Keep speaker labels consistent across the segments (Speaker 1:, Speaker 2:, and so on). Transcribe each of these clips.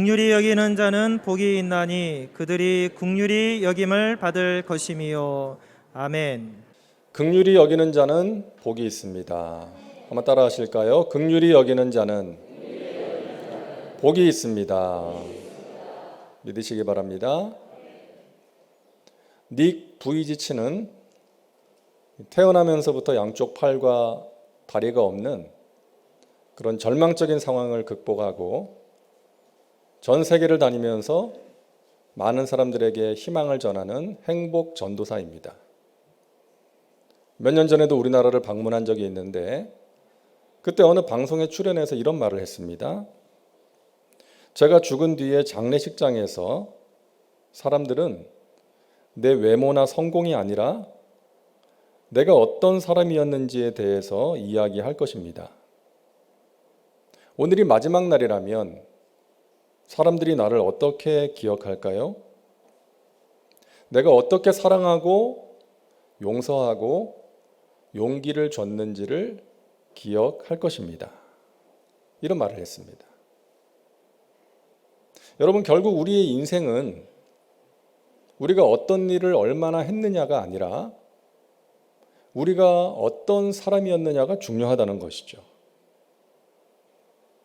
Speaker 1: 긍휼히 여기는 자는 복이 있나니 그들이 긍휼히 여김을 받을 것임이요. 아멘.
Speaker 2: 긍휼히 여기는 자는 복이 있습니다. 한번 따라 하실까요? 긍휼히 여기는 자는 복이 있습니다. 믿으시기 바랍니다. 닉 부이지치는 태어나면서부터 양쪽 팔과 다리가 없는 그런 절망적인 상황을 극복하고 전 세계를 다니면서 많은 사람들에게 희망을 전하는 행복 전도사입니다. 몇 년 전에도 우리나라를 방문한 적이 있는데 그때 어느 방송에 출연해서 이런 말을 했습니다. 제가 죽은 뒤에 장례식장에서 사람들은 내 외모나 성공이 아니라 내가 어떤 사람이었는지에 대해서 이야기할 것입니다. 오늘이 마지막 날이라면 사람들이 나를 어떻게 기억할까요? 내가 어떻게 사랑하고 용서하고 용기를 줬는지를 기억할 것입니다. 이런 말을 했습니다. 여러분, 결국 우리의 인생은 우리가 어떤 일을 얼마나 했느냐가 아니라 우리가 어떤 사람이었느냐가 중요하다는 것이죠.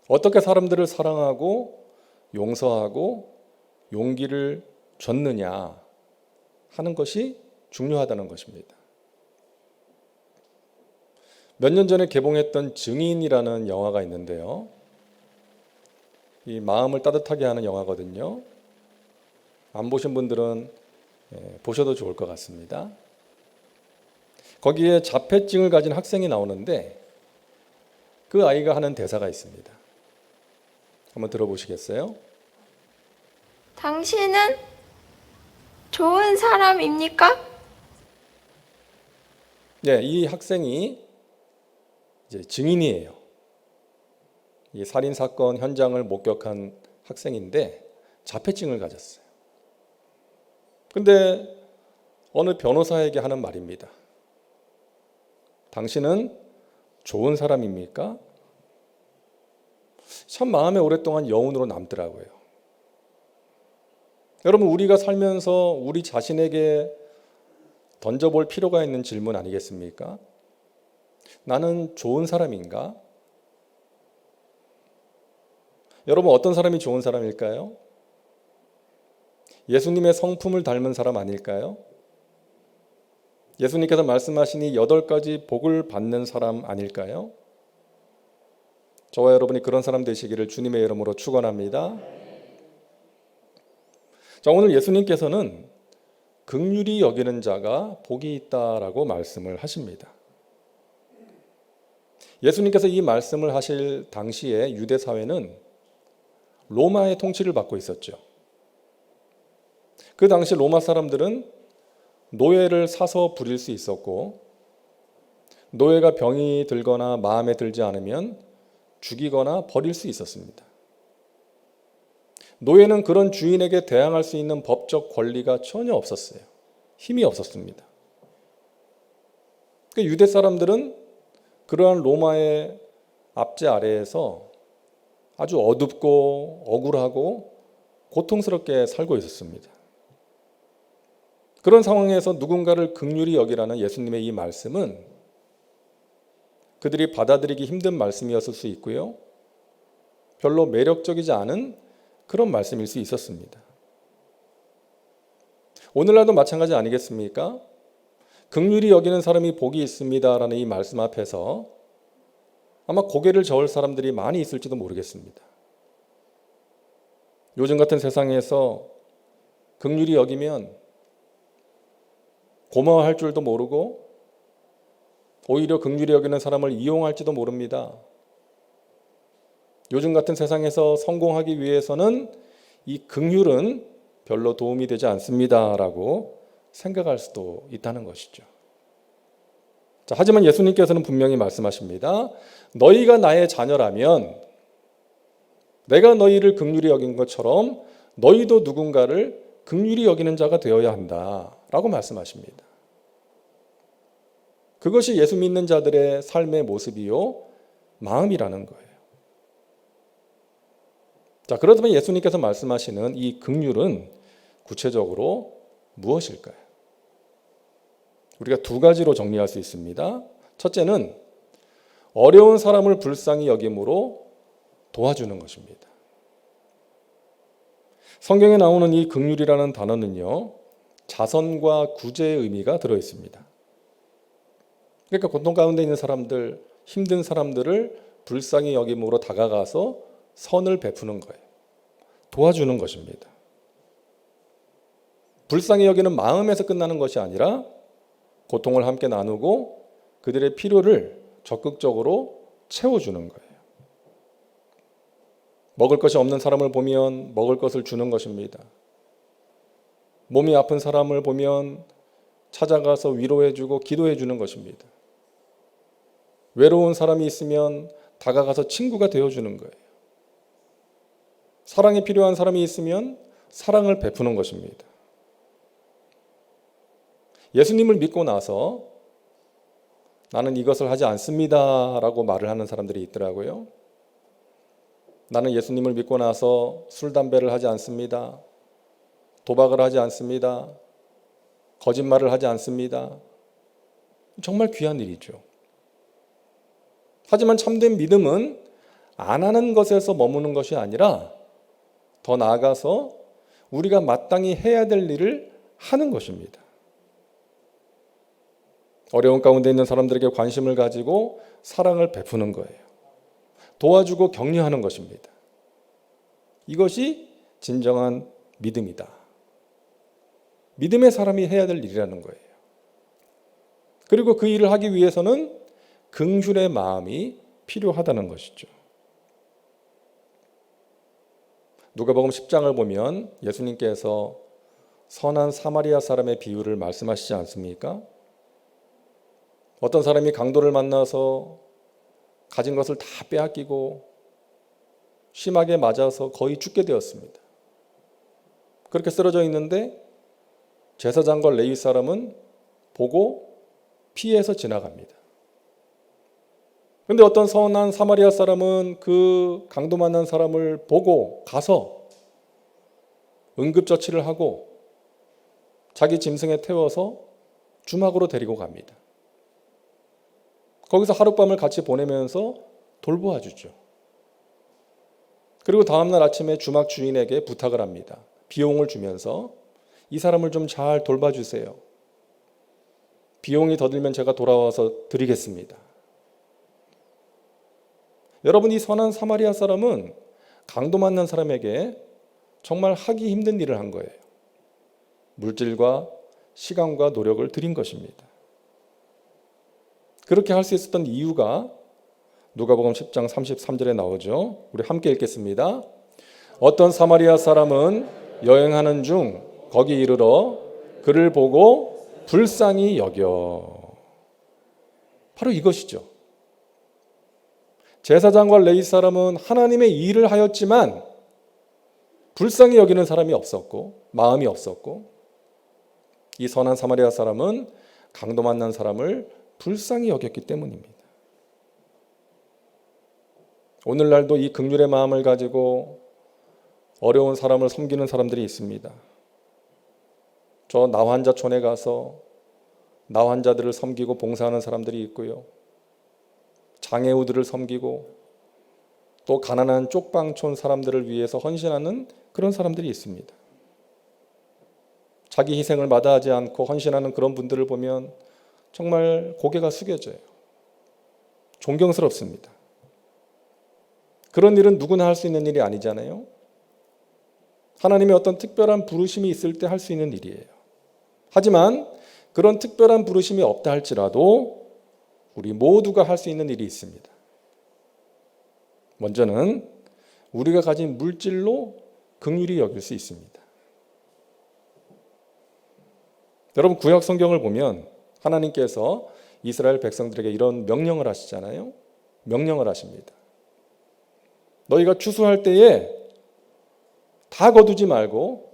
Speaker 2: 어떻게 사람들을 사랑하고 용서하고 용기를 줬느냐 하는 것이 중요하다는 것입니다. 몇 년 전에 개봉했던 증인이라는 영화가 있는데요. 이 마음을 따뜻하게 하는 영화거든요. 안 보신 분들은 보셔도 좋을 것 같습니다. 거기에 자폐증을 가진 학생이 나오는데 그 아이가 하는 대사가 있습니다. 한번 들어보시겠어요?
Speaker 3: 당신은 좋은 사람입니까?
Speaker 2: 네, 이 학생이 이제 증인이에요. 이 살인 사건 현장을 목격한 학생인데 자폐증을 가졌어요. 근데 어느 변호사에게 하는 말입니다. 당신은 좋은 사람입니까? 참 마음에 오랫동안 여운으로 남더라고요. 여러분, 우리가 살면서 우리 자신에게 던져볼 필요가 있는 질문 아니겠습니까? 나는 좋은 사람인가? 여러분, 어떤 사람이 좋은 사람일까요? 예수님의 성품을 닮은 사람 아닐까요? 예수님께서 말씀하시니 8가지 복을 받는 사람 아닐까요? 저와 여러분이 그런 사람 되시기를 주님의 이름으로 축원합니다. 자, 오늘 예수님께서는 긍휼히 여기는 자가 복이 있다라고 말씀을 하십니다. 예수님께서 이 말씀을 하실 당시에 유대 사회는 로마의 통치를 받고 있었죠. 그 당시 로마 사람들은 노예를 사서 부릴 수 있었고 노예가 병이 들거나 마음에 들지 않으면 죽이거나 버릴 수 있었습니다. 노예는 그런 주인에게 대항할 수 있는 법적 권리가 전혀 없었어요. 힘이 없었습니다. 유대 사람들은 그러한 로마의 압제 아래에서 아주 어둡고 억울하고 고통스럽게 살고 있었습니다. 그런 상황에서 누군가를 긍휼히 여기라는 예수님의 이 말씀은 그들이 받아들이기 힘든 말씀이었을 수 있고요. 별로 매력적이지 않은 그런 말씀일 수 있었습니다. 오늘날도 마찬가지 아니겠습니까? 긍휼히 여기는 사람이 복이 있습니다라는 이 말씀 앞에서 아마 고개를 저을 사람들이 많이 있을지도 모르겠습니다. 요즘 같은 세상에서 긍휼히 여기면 고마워할 줄도 모르고 오히려 긍휼히 여기는 사람을 이용할지도 모릅니다. 요즘 같은 세상에서 성공하기 위해서는 이 긍휼은 별로 도움이 되지 않습니다라고 생각할 수도 있다는 것이죠. 자, 하지만 예수님께서는 분명히 말씀하십니다. 너희가 나의 자녀라면 내가 너희를 긍휼히 여긴 것처럼 너희도 누군가를 긍휼히 여기는 자가 되어야 한다라고 말씀하십니다. 그것이 예수 믿는 자들의 삶의 모습이요 마음이라는 거예요. 자, 그렇다면 예수님께서 말씀하시는 이 긍휼은 구체적으로 무엇일까요? 우리가 두 가지로 정리할 수 있습니다. 첫째는 어려운 사람을 불쌍히 여김으로 도와주는 것입니다. 성경에 나오는 이 긍휼이라는 단어는요, 자선과 구제의 의미가 들어 있습니다. 그러니까 고통 가운데 있는 사람들, 힘든 사람들을 불쌍히 여김으로 다가가서 선을 베푸는 거예요. 도와주는 것입니다. 불쌍히 여기는 마음에서 끝나는 것이 아니라 고통을 함께 나누고 그들의 필요를 적극적으로 채워주는 거예요. 먹을 것이 없는 사람을 보면 먹을 것을 주는 것입니다. 몸이 아픈 사람을 보면 찾아가서 위로해주고 기도해주는 것입니다. 외로운 사람이 있으면 다가가서 친구가 되어주는 거예요. 사랑이 필요한 사람이 있으면 사랑을 베푸는 것입니다. 예수님을 믿고 나서 나는 이것을 하지 않습니다 라고 말을 하는 사람들이 있더라고요. 나는 예수님을 믿고 나서 술, 담배를 하지 않습니다. 도박을 하지 않습니다. 거짓말을 하지 않습니다. 정말 귀한 일이죠. 하지만 참된 믿음은 안 하는 것에서 머무는 것이 아니라 더 나아가서 우리가 마땅히 해야 될 일을 하는 것입니다. 어려운 가운데 있는 사람들에게 관심을 가지고 사랑을 베푸는 거예요. 도와주고 격려하는 것입니다. 이것이 진정한 믿음이다. 믿음의 사람이 해야 될 일이라는 거예요. 그리고 그 일을 하기 위해서는 긍휼의 마음이 필요하다는 것이죠. 누가복음 10장을 보면 예수님께서 선한 사마리아 사람의 비유를 말씀하시지 않습니까? 어떤 사람이 강도를 만나서 가진 것을 다 빼앗기고 심하게 맞아서 거의 죽게 되었습니다. 그렇게 쓰러져 있는데 제사장과 레위 사람은 보고 피해서 지나갑니다. 그런데 어떤 선한 사마리아 사람은 그 강도 만난 사람을 보고 가서 응급처치를 하고 자기 짐승에 태워서 주막으로 데리고 갑니다. 거기서 하룻밤을 같이 보내면서 돌보아 주죠. 그리고 다음날 아침에 주막 주인에게 부탁을 합니다. 비용을 주면서 이 사람을 좀 잘 돌봐주세요. 비용이 더 들면 제가 돌아와서 드리겠습니다. 여러분, 이 선한 사마리아 사람은 강도 만난 사람에게 정말 하기 힘든 일을 한 거예요. 물질과 시간과 노력을 들인 것입니다. 그렇게 할 수 있었던 이유가 누가복음 10장 33절에 나오죠. 우리 함께 읽겠습니다. 어떤 사마리아 사람은 여행하는 중 거기 이르러 그를 보고 불쌍히 여겨. 바로 이것이죠. 제사장과 레위 사람은 하나님의 일을 하였지만 불쌍히 여기는 사람이 없었고 마음이 없었고, 이 선한 사마리아 사람은 강도 만난 사람을 불쌍히 여겼기 때문입니다. 오늘날도 이 긍휼의 마음을 가지고 어려운 사람을 섬기는 사람들이 있습니다. 저 나환자촌에 가서 나환자들을 섬기고 봉사하는 사람들이 있고요. 장애우들을 섬기고 또 가난한 쪽방촌 사람들을 위해서 헌신하는 그런 사람들이 있습니다. 자기 희생을 마다하지 않고 헌신하는 그런 분들을 보면 정말 고개가 숙여져요. 존경스럽습니다. 그런 일은 누구나 할 수 있는 일이 아니잖아요. 하나님의 어떤 특별한 부르심이 있을 때 할 수 있는 일이에요. 하지만 그런 특별한 부르심이 없다 할지라도 우리 모두가 할 수 있는 일이 있습니다. 먼저는 우리가 가진 물질로 긍휼히 여길 수 있습니다. 여러분, 구약 성경을 보면 하나님께서 이스라엘 백성들에게 이런 명령을 하시잖아요. 명령을 하십니다. 너희가 추수할 때에 다 거두지 말고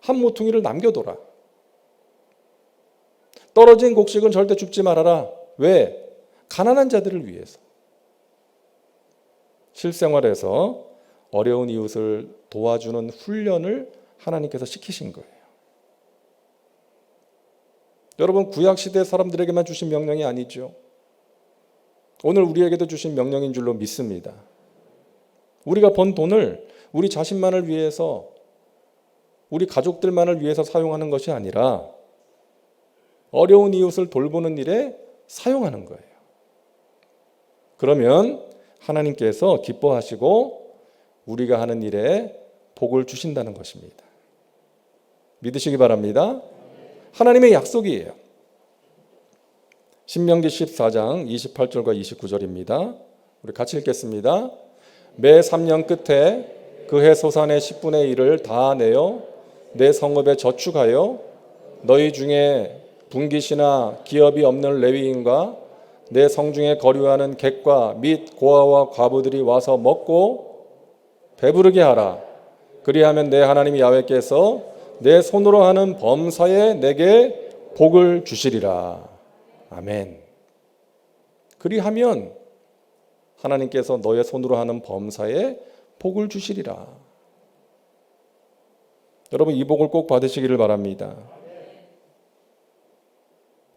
Speaker 2: 한 모퉁이를 남겨둬라. 떨어진 곡식은 절대 줍지 말아라. 왜? 가난한 자들을 위해서. 실생활에서 어려운 이웃을 도와주는 훈련을 하나님께서 시키신 거예요. 여러분, 구약시대 사람들에게만 주신 명령이 아니죠. 오늘 우리에게도 주신 명령인 줄로 믿습니다. 우리가 번 돈을 우리 자신만을 위해서, 우리 가족들만을 위해서 사용하는 것이 아니라 어려운 이웃을 돌보는 일에 사용하는 거예요. 그러면 하나님께서 기뻐하시고 우리가 하는 일에 복을 주신다는 것입니다. 믿으시기 바랍니다. 하나님의 약속이에요. 신명기 14장 28절과 29절입니다. 우리 같이 읽겠습니다. 매 3년 끝에 그 해 소산의 10분의 1을 다 내어 내 성읍에 저축하여 너희 중에 분깃이나 기업이 없는 레위인과 내 성중에 거류하는 객과 및 고아와 과부들이 와서 먹고 배부르게 하라. 그리하면 내 하나님 야훼께서 내 손으로 하는 범사에 내게 복을 주시리라. 아멘. 그리하면 하나님께서 너의 손으로 하는 범사에 복을 주시리라. 여러분, 이 복을 꼭 받으시기를 바랍니다.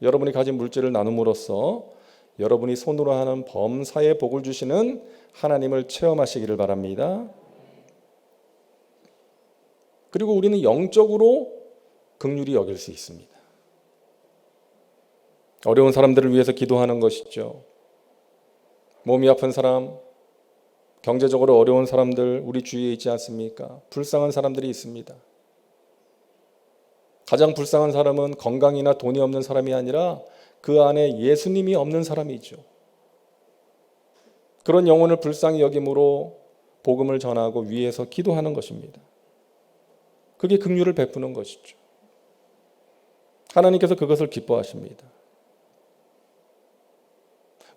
Speaker 2: 여러분이 가진 물질을 나눔으로써 여러분이 손으로 하는 범사에 복을 주시는 하나님을 체험하시기를 바랍니다. 그리고 우리는 영적으로 긍휼히 여길 수 있습니다. 어려운 사람들을 위해서 기도하는 것이죠. 몸이 아픈 사람, 경제적으로 어려운 사람들 우리 주위에 있지 않습니까? 불쌍한 사람들이 있습니다. 가장 불쌍한 사람은 건강이나 돈이 없는 사람이 아니라 그 안에 예수님이 없는 사람이죠. 그런 영혼을 불쌍히 여김으로 복음을 전하고 위에서 기도하는 것입니다. 그게 긍휼을 베푸는 것이죠. 하나님께서 그것을 기뻐하십니다.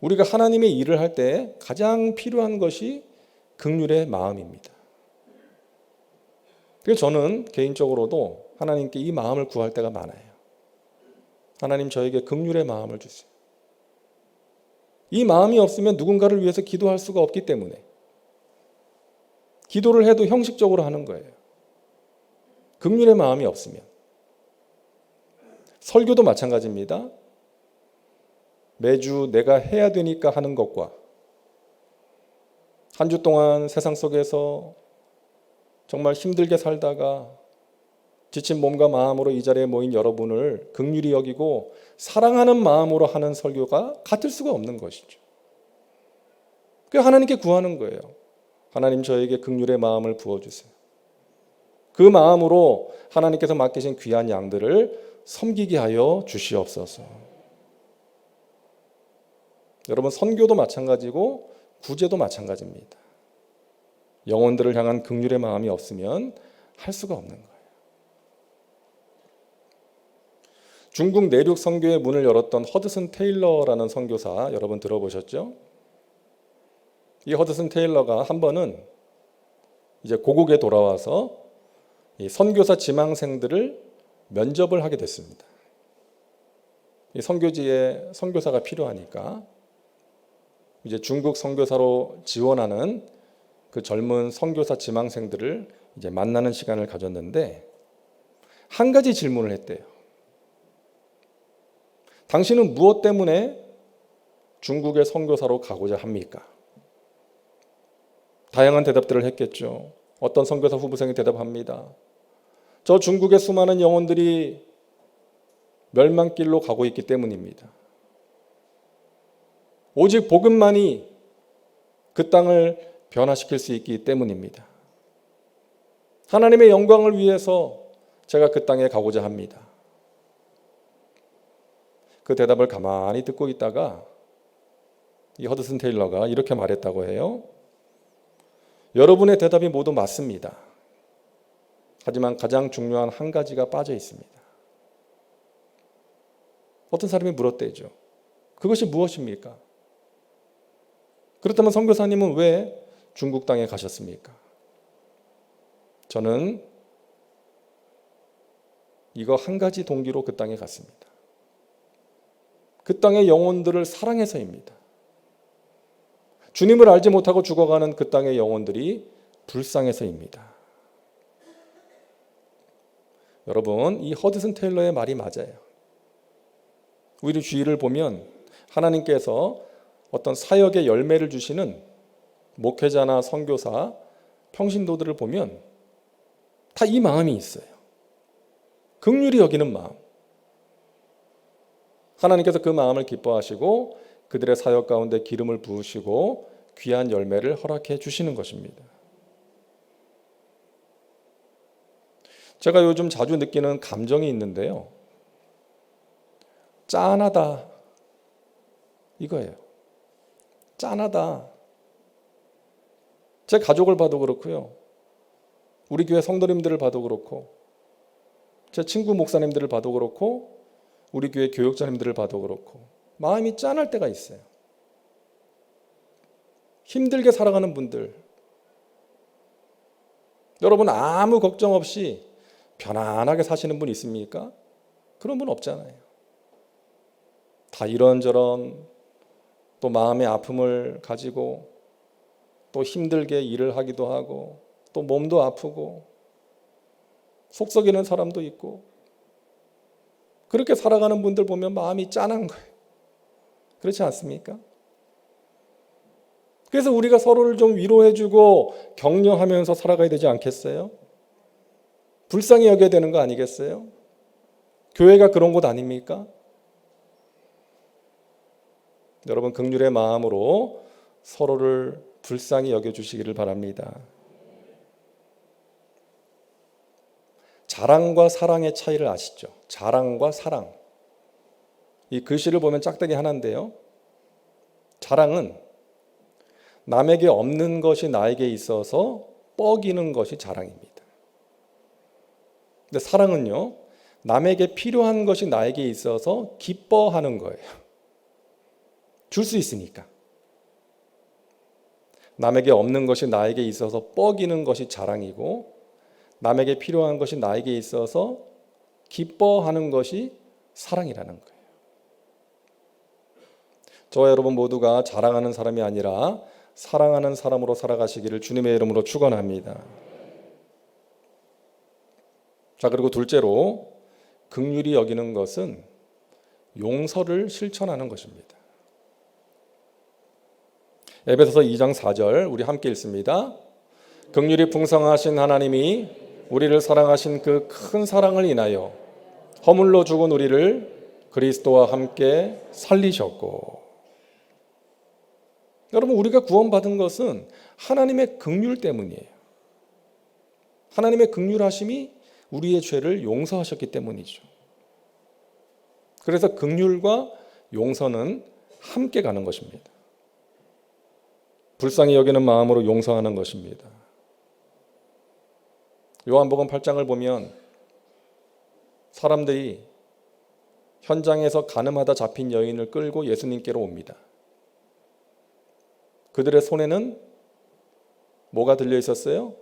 Speaker 2: 우리가 하나님의 일을 할 때 가장 필요한 것이 긍휼의 마음입니다. 그래서 저는 개인적으로도 하나님께 이 마음을 구할 때가 많아요. 하나님, 저에게 긍휼의 마음을 주세요. 이 마음이 없으면 누군가를 위해서 기도할 수가 없기 때문에 기도를 해도 형식적으로 하는 거예요. 긍휼의 마음이 없으면. 설교도 마찬가지입니다. 매주 내가 해야 되니까 하는 것과 한 주 동안 세상 속에서 정말 힘들게 살다가 지친 몸과 마음으로 이 자리에 모인 여러분을 긍휼히 여기고 사랑하는 마음으로 하는 설교가 같을 수가 없는 것이죠. 그래서 하나님께 구하는 거예요. 하나님, 저에게 긍휼의 마음을 부어주세요. 그 마음으로 하나님께서 맡기신 귀한 양들을 섬기게 하여 주시옵소서. 여러분, 선교도 마찬가지고 구제도 마찬가지입니다. 영혼들을 향한 긍휼의 마음이 없으면 할 수가 없는 거예요. 중국 내륙 선교의 문을 열었던 허드슨 테일러라는 선교사 여러분 들어보셨죠? 이 허드슨 테일러가 한 번은 이제 고국에 돌아와서 이 선교사 지망생들을 면접을 하게 됐습니다. 이 선교지에 선교사가 필요하니까 이제 중국 선교사로 지원하는 그 젊은 선교사 지망생들을 이제 만나는 시간을 가졌는데 한 가지 질문을 했대요. 당신은 무엇 때문에 중국의 선교사로 가고자 합니까? 다양한 대답들을 했겠죠. 어떤 선교사 후보생이 대답합니다. 저 중국의 수많은 영혼들이 멸망길로 가고 있기 때문입니다. 오직 복음만이 그 땅을 변화시킬 수 있기 때문입니다. 하나님의 영광을 위해서 제가 그 땅에 가고자 합니다. 그 대답을 가만히 듣고 있다가 이 허드슨 테일러가 이렇게 말했다고 해요. 여러분의 대답이 모두 맞습니다. 하지만 가장 중요한 한 가지가 빠져 있습니다. 어떤 사람이 물었대죠. 그것이 무엇입니까? 그렇다면 선교사님은 왜 중국 땅에 가셨습니까? 저는 이거 한 가지 동기로 그 땅에 갔습니다. 그 땅의 영혼들을 사랑해서입니다. 주님을 알지 못하고 죽어가는 그 땅의 영혼들이 불쌍해서입니다. 여러분, 이 허드슨 테일러의 말이 맞아요. 우리 주위를 보면 하나님께서 어떤 사역의 열매를 주시는 목회자나 선교사, 평신도들을 보면 다 이 마음이 있어요. 긍휼히 여기는 마음. 하나님께서 그 마음을 기뻐하시고 그들의 사역 가운데 기름을 부으시고 귀한 열매를 허락해 주시는 것입니다. 제가 요즘 자주 느끼는 감정이 있는데요. 짠하다. 이거예요. 짠하다. 제 가족을 봐도 그렇고요. 우리 교회 성도님들을 봐도 그렇고 제 친구 목사님들을 봐도 그렇고 우리 교회 교육자님들을 봐도 그렇고 마음이 짠할 때가 있어요. 힘들게 살아가는 분들, 여러분 아무 걱정 없이 편안하게 사시는 분 있습니까? 그런 분 없잖아요. 다 이런저런 또 마음의 아픔을 가지고 또 힘들게 일을 하기도 하고 또 몸도 아프고 속 썩이는 사람도 있고 그렇게 살아가는 분들 보면 마음이 짠한 거예요. 그렇지 않습니까? 그래서 우리가 서로를 좀 위로해주고 격려하면서 살아가야 되지 않겠어요? 불쌍히 여겨야 되는 거 아니겠어요? 교회가 그런 곳 아닙니까? 여러분 긍휼의 마음으로 서로를 불쌍히 여겨주시기를 바랍니다. 자랑과 사랑의 차이를 아시죠? 자랑과 사랑. 이 글씨를 보면 짝대기 하나인데요. 자랑은 남에게 없는 것이 나에게 있어서 뻐기는 것이 자랑입니다. 근데 사랑은요, 남에게 필요한 것이 나에게 있어서 기뻐하는 거예요. 줄 수 있으니까. 남에게 없는 것이 나에게 있어서 뻐기는 것이 자랑이고 남에게 필요한 것이 나에게 있어서 기뻐하는 것이 사랑이라는 거예요. 저와 여러분 모두가 자랑하는 사람이 아니라 사랑하는 사람으로 살아가시기를 주님의 이름으로 축원합니다. 자, 그리고 둘째로 긍휼히 여기는 것은 용서를 실천하는 것입니다. 에베소서 2장 4절 우리 함께 읽습니다. 긍휼이 풍성하신 하나님이 우리를 사랑하신 그 큰 사랑을 인하여 허물로 죽은 우리를 그리스도와 함께 살리셨고. 여러분 우리가 구원받은 것은 하나님의 긍휼 때문이에요. 하나님의 긍휼하심이 우리의 죄를 용서하셨기 때문이죠. 그래서 긍휼과 용서는 함께 가는 것입니다. 불쌍히 여기는 마음으로 용서하는 것입니다. 요한복음 8장을 보면 사람들이 현장에서 가늠하다 잡힌 여인을 끌고 예수님께로 옵니다. 그들의 손에는 뭐가 들려 있었어요?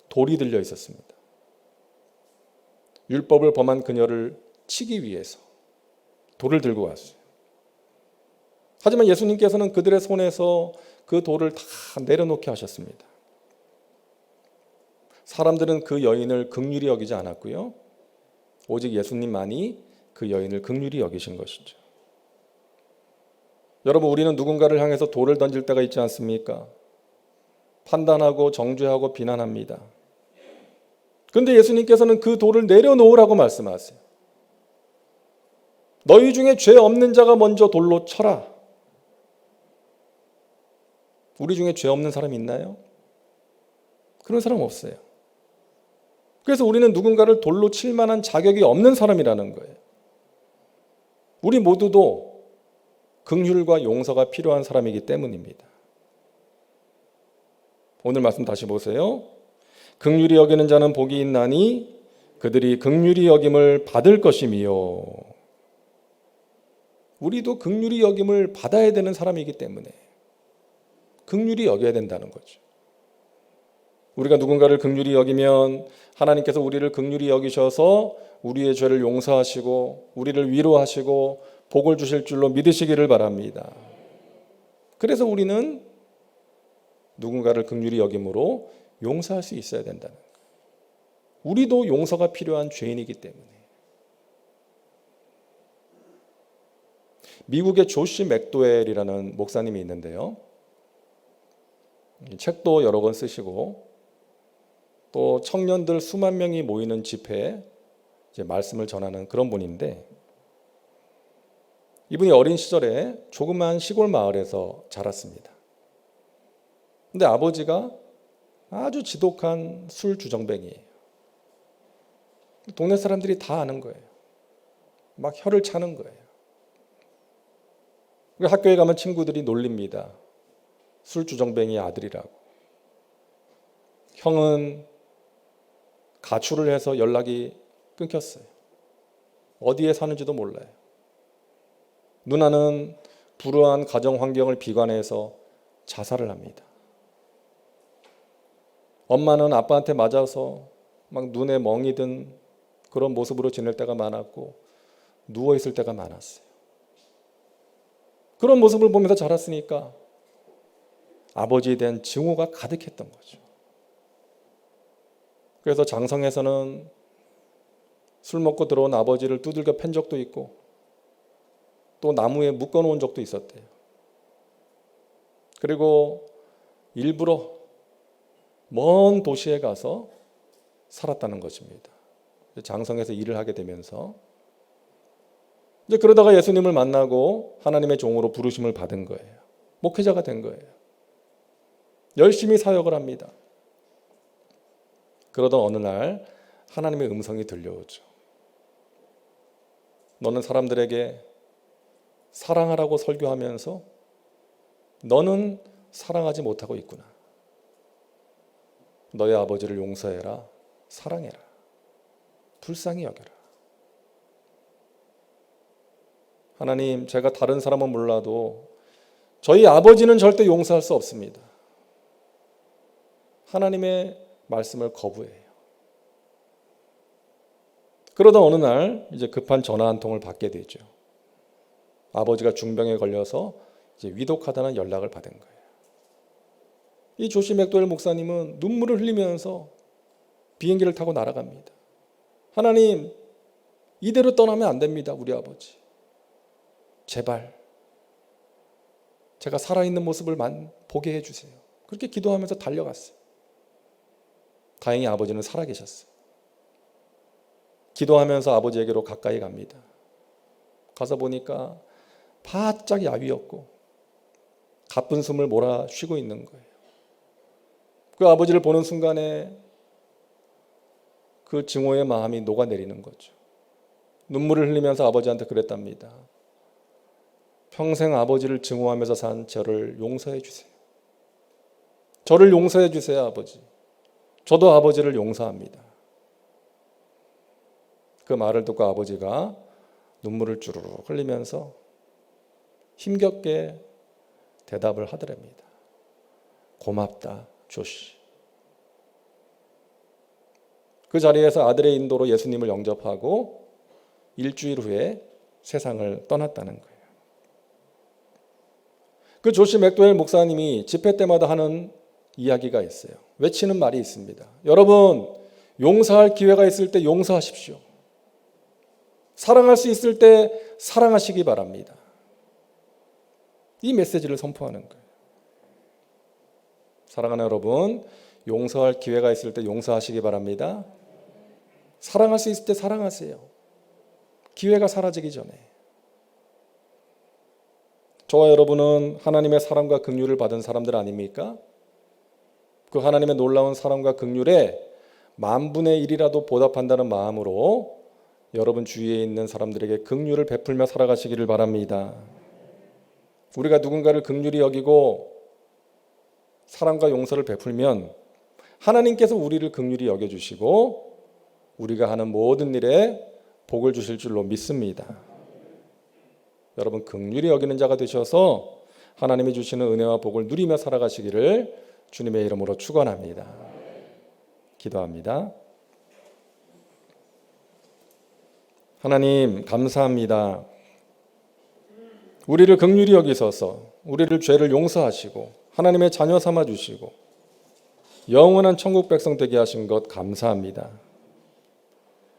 Speaker 2: 돌이 들려 있었습니다. 율법을 범한 그녀를 치기 위해서 돌을 들고 왔어요. 하지만 예수님께서는 그들의 손에서 그 돌을 다 내려놓게 하셨습니다. 사람들은 그 여인을 긍휼히 여기지 않았고요. 오직 예수님만이 그 여인을 긍휼히 여기신 것이죠. 여러분 우리는 누군가를 향해서 돌을 던질 때가 있지 않습니까? 판단하고 정죄하고 비난합니다. 그런데 예수님께서는 그 돌을 내려놓으라고 말씀하세요. 너희 중에 죄 없는 자가 먼저 돌로 쳐라. 우리 중에 죄 없는 사람 있나요? 그런 사람 없어요. 그래서 우리는 누군가를 돌로 칠 만한 자격이 없는 사람이라는 거예요. 우리 모두도 긍휼과 용서가 필요한 사람이기 때문입니다. 오늘 말씀 다시 보세요. 긍휼히 여기는 자는 복이 있나니 그들이 긍휼히 여김을 받을 것이미요. 우리도 긍휼히 여김을 받아야 되는 사람이기 때문에 긍휼히 여겨야 된다는 거죠. 우리가 누군가를 긍휼히 여기면 하나님께서 우리를 긍휼히 여기셔서 우리의 죄를 용서하시고 우리를 위로하시고 복을 주실 줄로 믿으시기를 바랍니다. 그래서 우리는 누군가를 긍휼히 여김으로 용서할 수 있어야 된다는 거예요. 우리도 용서가 필요한 죄인이기 때문에. 미국의 조시 맥도웰이라는 목사님이 있는데요. 책도 여러 권 쓰시고 또 청년들 수만 명이 모이는 집회에 이제 말씀을 전하는 그런 분인데, 이분이 어린 시절에 조그만 시골 마을에서 자랐습니다. 근데 아버지가 아주 지독한 술 주정뱅이에요. 동네 사람들이 다 아는 거예요. 막 혀를 차는 거예요. 학교에 가면 친구들이 놀립니다. 술 주정뱅이 아들이라고. 형은 가출을 해서 연락이 끊겼어요. 어디에 사는지도 몰라요. 누나는 불우한 가정 환경을 비관해서 자살을 합니다. 엄마는 아빠한테 맞아서 막 눈에 멍이 든 그런 모습으로 지낼 때가 많았고 누워있을 때가 많았어요. 그런 모습을 보면서 자랐으니까 아버지에 대한 증오가 가득했던 거죠. 그래서 장성에서는 술 먹고 들어온 아버지를 두들겨 팬 적도 있고 또 나무에 묶어놓은 적도 있었대요. 그리고 일부러 먼 도시에 가서 살았다는 것입니다. 장성에서 일을 하게 되면서 이제 그러다가 예수님을 만나고 하나님의 종으로 부르심을 받은 거예요. 목회자가 된 거예요. 열심히 사역을 합니다. 그러던 어느 날 하나님의 음성이 들려오죠. 너는 사람들에게 사랑하라고 설교하면서 너는 사랑하지 못하고 있구나. 너의 아버지를 용서해라. 사랑해라. 불쌍히 여겨라. 하나님, 제가 다른 사람은 몰라도 저희 아버지는 절대 용서할 수 없습니다. 하나님의 말씀을 거부해요. 그러다 어느 날 이제 급한 전화 한 통을 받게 되죠. 아버지가 중병에 걸려서 이제 위독하다는 연락을 받은 거예요. 이 조시 맥도웰 목사님은 눈물을 흘리면서 비행기를 타고 날아갑니다. 하나님, 이대로 떠나면 안 됩니다. 우리 아버지. 제발 제가 살아있는 모습을 보게 해주세요. 그렇게 기도하면서 달려갔어요. 다행히 아버지는 살아계셨어요. 기도하면서 아버지에게로 가까이 갑니다. 가서 보니까 바짝 야위었고 가쁜 숨을 몰아 쉬고 있는 거예요. 그 아버지를 보는 순간에 그 증오의 마음이 녹아내리는 거죠. 눈물을 흘리면서 아버지한테 그랬답니다. 평생 아버지를 증오하면서 산 저를 용서해 주세요. 저를 용서해 주세요, 아버지. 저도 아버지를 용서합니다. 그 말을 듣고 아버지가 눈물을 주르르 흘리면서 힘겹게 대답을 하더랍니다. 고맙다, 조시. 그 자리에서 아들의 인도로 예수님을 영접하고 일주일 후에 세상을 떠났다는 거예요. 그 조시 맥도웰 목사님이 집회 때마다 하는 이야기가 있어요. 외치는 말이 있습니다. 여러분, 용서할 기회가 있을 때 용서하십시오. 사랑할 수 있을 때 사랑하시기 바랍니다. 이 메시지를 선포하는 거예요. 사랑하는 여러분, 용서할 기회가 있을 때 용서하시기 바랍니다. 사랑할 수 있을 때 사랑하세요. 기회가 사라지기 전에. 저와 여러분은 하나님의 사랑과 긍휼을 받은 사람들 아닙니까? 그 하나님의 놀라운 사랑과 긍휼에 1,000,000,000,000이라도 보답한다는 마음으로 여러분 주위에 있는 사람들에게 긍휼을 베풀며 살아가시기를 바랍니다. 우리가 누군가를 긍휼히 여기고 사랑과 용서를 베풀면 하나님께서 우리를 긍휼히 여겨주시고 우리가 하는 모든 일에 복을 주실 줄로 믿습니다. 여러분, 긍휼히 여기는 자가 되셔서 하나님이 주시는 은혜와 복을 누리며 살아가시기를 주님의 이름으로 축원합니다. 기도합니다. 하나님, 감사합니다. 우리를 긍휼히 여기셔서 우리를 죄를 용서하시고 하나님의 자녀 삼아 주시고 영원한 천국 백성 되게 하신 것 감사합니다.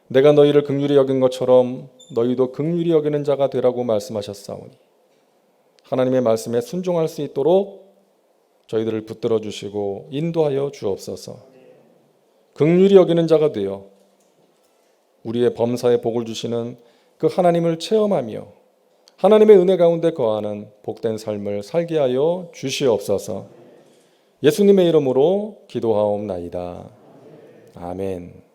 Speaker 2: 내가 너희를 긍휼히 여긴 것처럼 너희도 긍휼히 여기는 자가 되라고 말씀하셨사오니 하나님의 말씀에 순종할 수 있도록 저희들을 붙들어 주시고 인도하여 주옵소서. 긍휼히 여기는 자가 되어 우리의 범사에 복을 주시는 그 하나님을 체험하며 하나님의 은혜 가운데 거하는 복된 삶을 살게 하여 주시옵소서. 예수님의 이름으로 기도하옵나이다. 아멘.